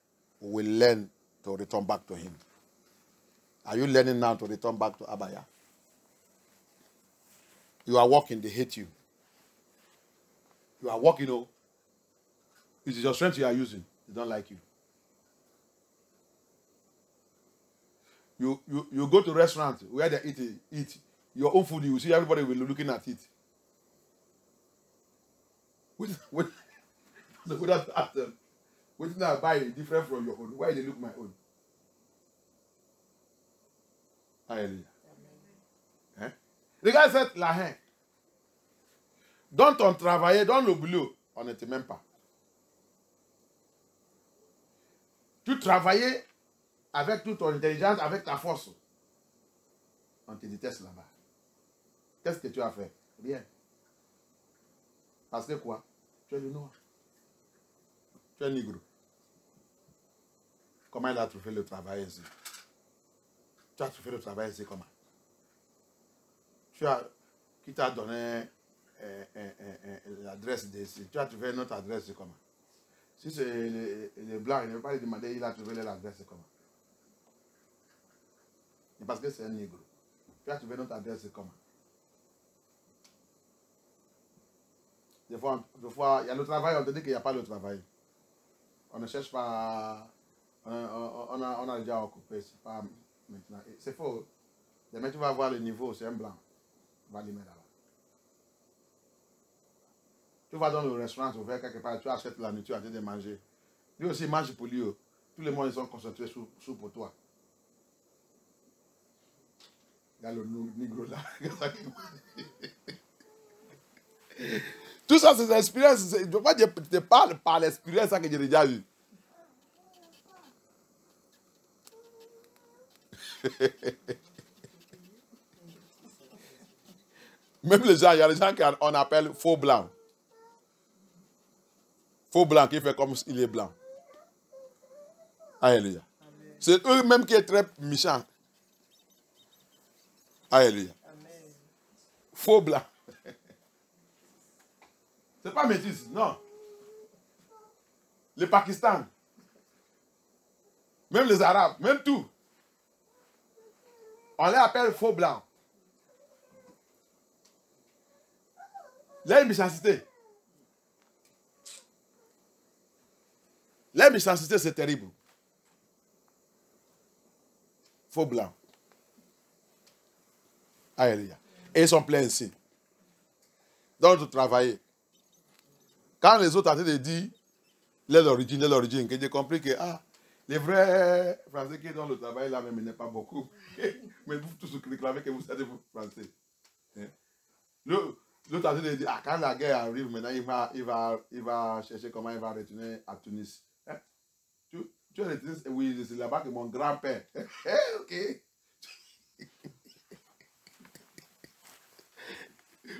we will learn to return back to him. Are you learning now to return back to Abaya? You are walking, they hate you. You are walking, oh. It is your strength you are using. They don't like you. You go to a restaurant where they eat your own food, you see everybody will be looking at it. Without ask them, what did I buy different from your own? Why they look my own? Hallelujah. Eh? The guy said, Lahen, don't on travailler, don't le boulot, on ne te même pas. Tu travaillais avec toute ton intelligence, avec ta force. On te déteste là-bas. Qu'est-ce que tu as fait? Rien. Parce que quoi? Tu es le noir. Tu es négro. Comment il a trouvé le travail ici? Tu as trouvé le travail ici comment? Qui t'a donné l'adresse d'ici? Tu as trouvé notre adresse comment? Si c'est les blancs, il ne veut pas lui demander, il a trouvé l'adresse comment? Et parce que c'est un négro. Tu as trouvé notre adresse comment? Des fois, il y a le travail, on te dit qu'il n'y a pas le travail. On ne cherche pas. On a déjà occupé. C'est pas maintenant. C'est faux. Demain, tu vas voir le niveau, c'est un blanc. On va les mettre là-bas. Tu vas dans le restaurant, tu vas quelque part, tu achètes la nourriture, tu as de manger. Lui aussi mange pour lui. Tous les mois, ils sont concentrés sur pour toi. Il y a le négro là. Tout ça, c'est l'expérience. Moi, je te parle par l'expérience que j'ai déjà eu. Même les gens, il y a des gens qu'on appelle faux blancs. Faux blanc qui fait comme s'il est blanc. Alléluia. C'est eux-mêmes qui sont très méchants. Alléluia. Faux blanc. C'est pas métis, non. Le Pakistan, même les Arabes, même tout. On les appelle faux blancs. Les méchancetés. Les méchancetés, c'est terrible. Faux blancs. Alléluia. Et ils sont pleins ici. Donc, de travailler. Quand les autres arrêtent de dire l'origine, que j'ai compris que les vrais Français qui sont dans le travail là, même il n'est pas beaucoup. Mais vous tous réclamez que vous êtes Français. L'autre arrête de dire, quand la guerre arrive, maintenant il va chercher comment il va retourner à Tunis. Tu es Tunis? Oui, c'est là-bas que mon grand-père. Ok.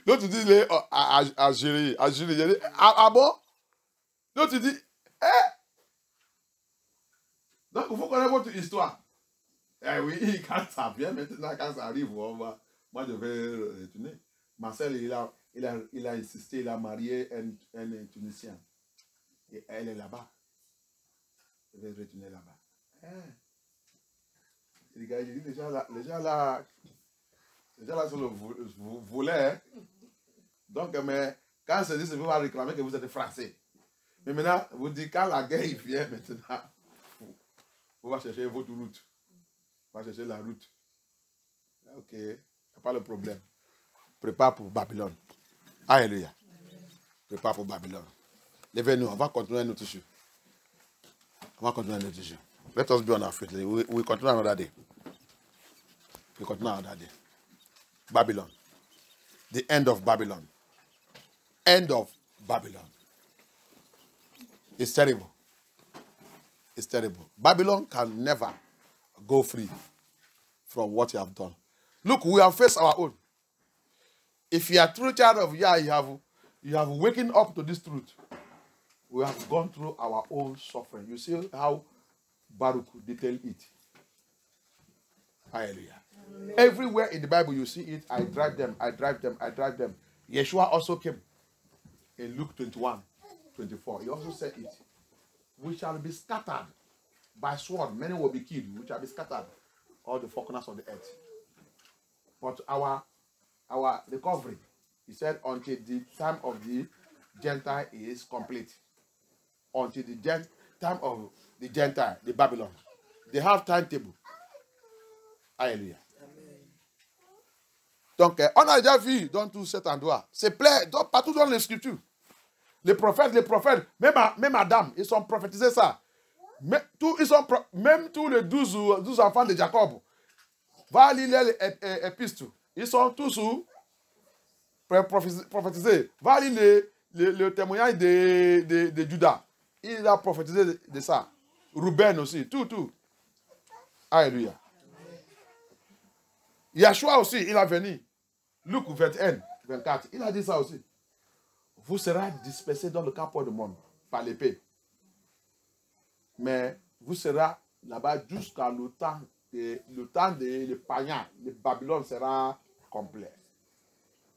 L'autre dit Algérie. Ah bon? L'autre dit, donc il faut connaître votre histoire. Eh oui, quand ça vient, maintenant, quand ça arrive, moi je vais retourner. Marcel, il a insisté, il a marié un Tunisien. Et elle est là-bas. Je vais retourner là-bas. Les gars, il dit, les gens là sur le volet. Hein? Donc, mais quand c'est dit, vous va réclamer que vous êtes français. Mais maintenant, vous dites, quand la guerre vient, maintenant, vous va chercher votre route. Vous va chercher la route. Ok, il n'y a pas le problème. Prépare pour Babylone. Alléluia. Prépare pour Babylone. Levez-nous, on va continuer notre issue. On va continuer notre étude. Let us be on our feet. We continue another day. We continue another day. Babylon. The end of Babylon. End of Babylon. It's terrible. It's terrible. Babylon can never go free from what you have done. Look, we have faced our own. If you are a true child of Yah, you have waken up to this truth. We have gone through our own suffering. You see how Baruch detailed it. Hallelujah. Amen. Everywhere in the Bible you see it, I drive them, I drive them, I drive them. Yeshua also came in Luke 21:24. He also said it. We shall be scattered by sword. Many will be killed. We shall be scattered all the four corners of the earth. But our recovery, he said, until the time of the Gentile is complete. Until the time of the Gentile, the Babylon. They have timetable. Alléluia. Donc, on a déjà vu dans tout cet endroit. C'est plein, partout dans les Scriptures. Les prophètes, même Adam, ils sont prophétisés ça. Même tous les 12 enfants de Jacob. Va lire les épîtres. Ils sont tous prophétisés. Va lire le témoignage de Judas. Il a prophétisé de ça. Ruben aussi, tout. Alléluia. Yeshua aussi, il a venu. Luc 21, 24, il a dit ça aussi. Vous serez dispersés dans le camp du monde par l'épée. Mais vous serez là-bas jusqu'à le temps de païens. Le Babylone sera complet.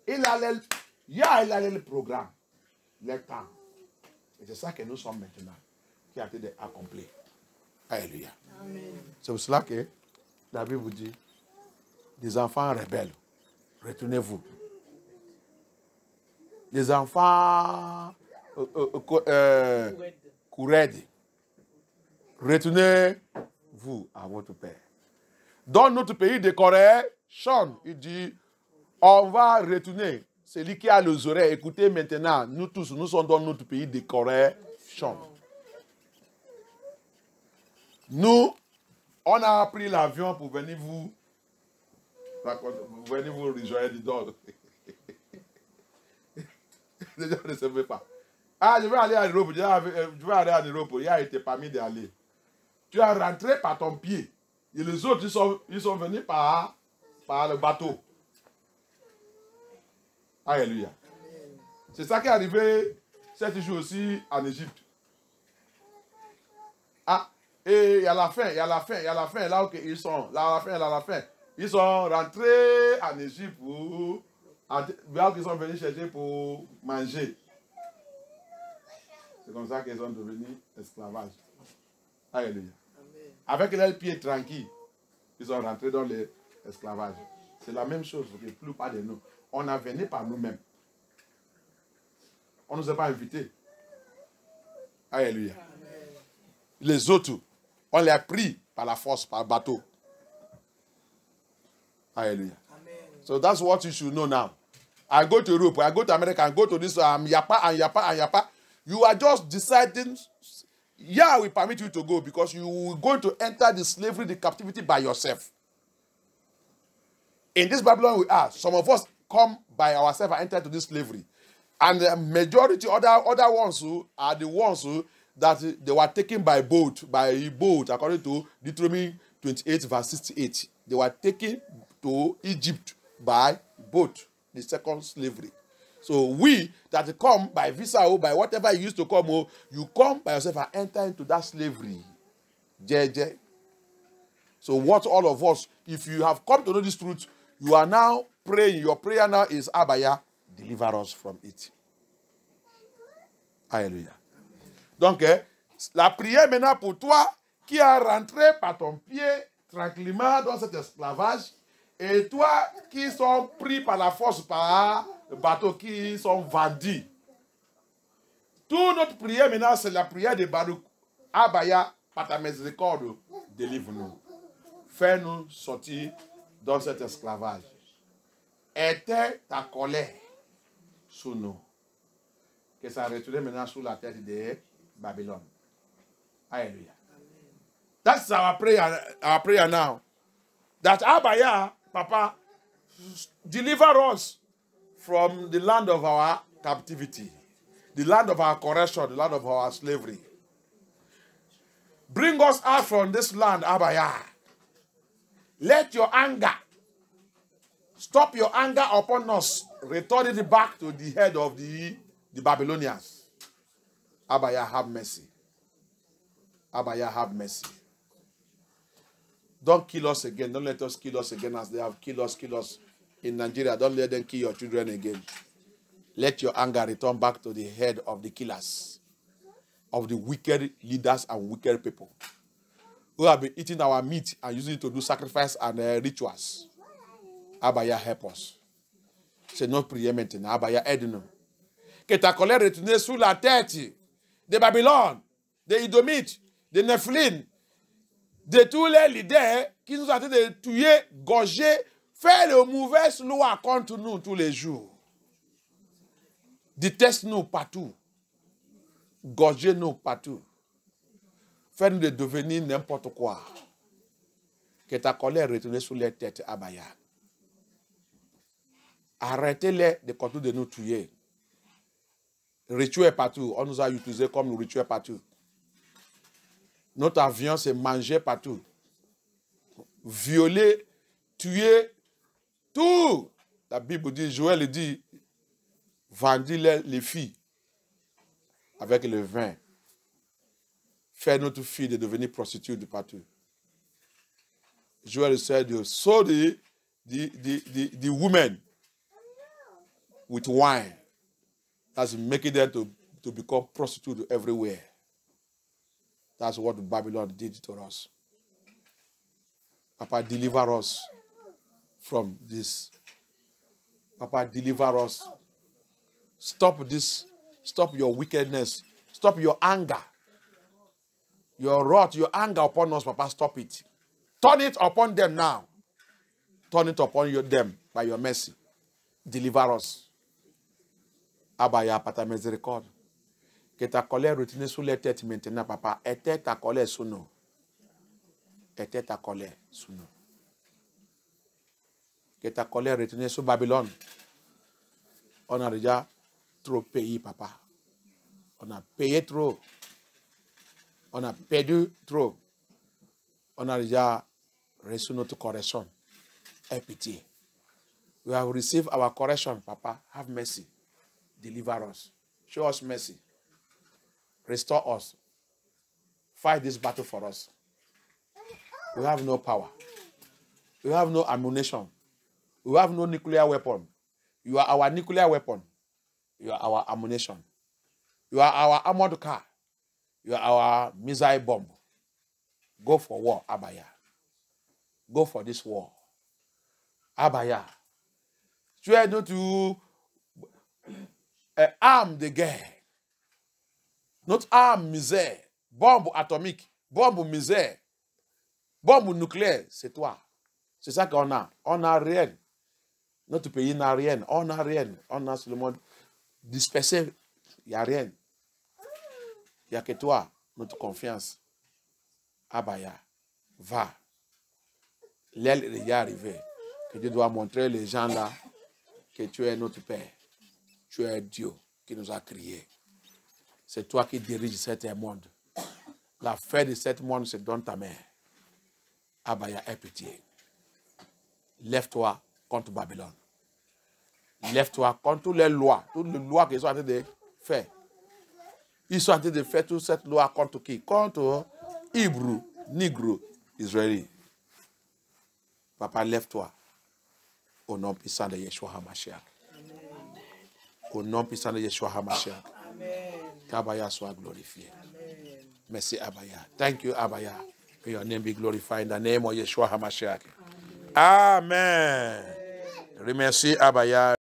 Il allait le programme, le temps. Et c'est ça que nous sommes maintenant, qui a été accompli. Alléluia. C'est pour cela que la Bible vous dit, des enfants rebelles, retournez-vous. Les enfants couraides, retournez-vous à votre père. Dans notre pays de Corée, Sean, il dit, on va retourner. Celui qui a les oreilles, écoutez maintenant, nous tous, nous sommes dans notre pays de Corée, Sean. Nous, on a pris l'avion pour venir vous rejoindre dedans. Les gens ne savaient pas. Ah, je vais aller à l'Europe. Je vais aller à l'Europe. Il a été permis d'aller. Tu es rentré par ton pied. Et les autres, ils sont venus par le bateau. Alléluia. C'est ça qui est arrivé cette jour aussi en Égypte. Ah, et à la fin, là où ils sont, à la fin, ils sont rentrés en Égypte là où ils sont venus chercher pour manger. C'est comme ça qu'ils sont devenus esclavages. Alléluia. Avec leurs pieds tranquilles, ils sont rentrés dans l'esclavage. C'est la même chose pour la plupart de nous. On a venu par nous-mêmes. On ne nous a pas invités. Alléluia. Amen. Les autres, on les a pris par la force, par le bateau. Alléluia. Amen. So that's what you should know now. I go to Europe, I go to America, I go to this Yapa. You are just deciding, yeah, we permit you to go because you are going to enter the slavery, the captivity by yourself. In this Babylon we are, some of us come by ourselves and enter to this slavery. And the majority, other ones who are the ones who, that they were taken by boat, according to Deuteronomy 28, verse 68. They were taken to Egypt by boat, the second slavery. So we that come by visa or by whatever you used to come, you come by yourself and enter into that slavery. JJ. So what all of us, if you have come to know this truth, you are now praying. Your prayer now is, Abaya, deliver us from it. Alléluia. Donc, la prière maintenant pour toi qui a rentré par ton pied tranquillement dans cet esclavage et toi qui sont pris par la force par le bateau, qui sont vendus. Toute notre prière maintenant, c'est la prière de Baruch. Abaya, par ta miséricorde, délivre-nous. Fais-nous sortir dans cet esclavage. Éteins ta colère sur nous. Que ça retourne maintenant sous la tête de Babylone. Alléluia. That's our prayer now. That Abaya, Papa, deliver us from the land of our captivity, the land of our corruption, the land of our slavery. Bring us out from this land, Abaya. Let your anger, stop your anger upon us, return it back to the head of the Babylonians. Abaya, have mercy. Abaya, have mercy. Don't kill us again. Don't let us kill us again as they have killed us in Nigeria. Don't let them kill your children again. Let your anger return back to the head of the killers, of the wicked leaders and wicked people who have been eating our meat and using it to do sacrifice and rituals. Abaya, help us. C'est notre prière maintenant. Abaya, aide-nous. Que ta colère retourne sous la tête de Babylone, des Idomites, des Nephilim, de tous les leaders qui nous ont tenté de tuer, gorger, faire de mauvaises lois contre nous tous les jours. Déteste-nous partout. Gorgez-nous partout. Fais-nous de devenir n'importe quoi. Que ta colère retourne sur les têtes, Abaya. Arrêtez-les de continuer de nous tuer. Rituel partout. On nous a utilisés comme nous rituels partout. Notre avion, c'est manger partout. Violer, tuer, tout. La Bible dit, Joël dit, vendez les filles avec le vin. Faire notre fille de devenir prostituée de partout. Joël said, so the women with wine. That's making them to become prostitutes everywhere. That's what Babylon did to us. Papa, deliver us from this. Papa, deliver us. Stop this. Stop your wickedness. Stop your anger. Your wrath, your anger upon us, Papa, stop it. Turn it upon them now. Turn it upon them by your mercy. Deliver us. Abaya, par ta miséricorde. Que ta colère retourne sous les têtes maintenant, Papa. Éteins ta colère sous nous. Éteins ta colère sous nous. Que ta colère retourne sur Babylone. On a déjà trop payé, Papa. On a payé trop. On a perdu trop. On a déjà reçu notre correction. Aie pitié. We have received our correction, Papa. Have mercy. Deliver us. Show us mercy. Restore us. Fight this battle for us. We have no power. We have no ammunition. We have no nuclear weapon. You are our nuclear weapon. You are our ammunition. You are our armored car. You are our missile bomb. Go for war, Abaya. Go for this war. Abaya. Tu es nous arme de guerre. Notre arme misère. Bombe atomique. Bombe misère. Bombe nucléaire, c'est toi. C'est ça qu'on a. On n'a rien. Notre pays n'a rien. On n'a rien. On a seulement dispersé. Il n'y a rien. Il n'y a que toi, notre confiance. Abaya, va. L'aile est déjà arrivée. Que tu dois montrer les gens là que tu es notre Père. Tu es Dieu qui nous a créés. C'est toi qui diriges cet monde. La fin de cet monde, c'est dans ta main. Abaya, aie pitié. Lève-toi contre Babylone. Lève-toi contre toutes les lois qu'ils sont en train de faire. Ils sont en train de faire toute cette loi contre qui? Contre Hébreux, Négro, Israéliens. Papa, lève-toi. Au nom puissant de Yeshua HaMashiach. Au nom puissant de Yeshua HaMashiach. Qu'Abaya soit glorifié. Amen. Merci, Abaya. Thank you, Abaya. May your name be glorified in the name of Yeshua HaMashiach. Amen. Remercie, Abaya.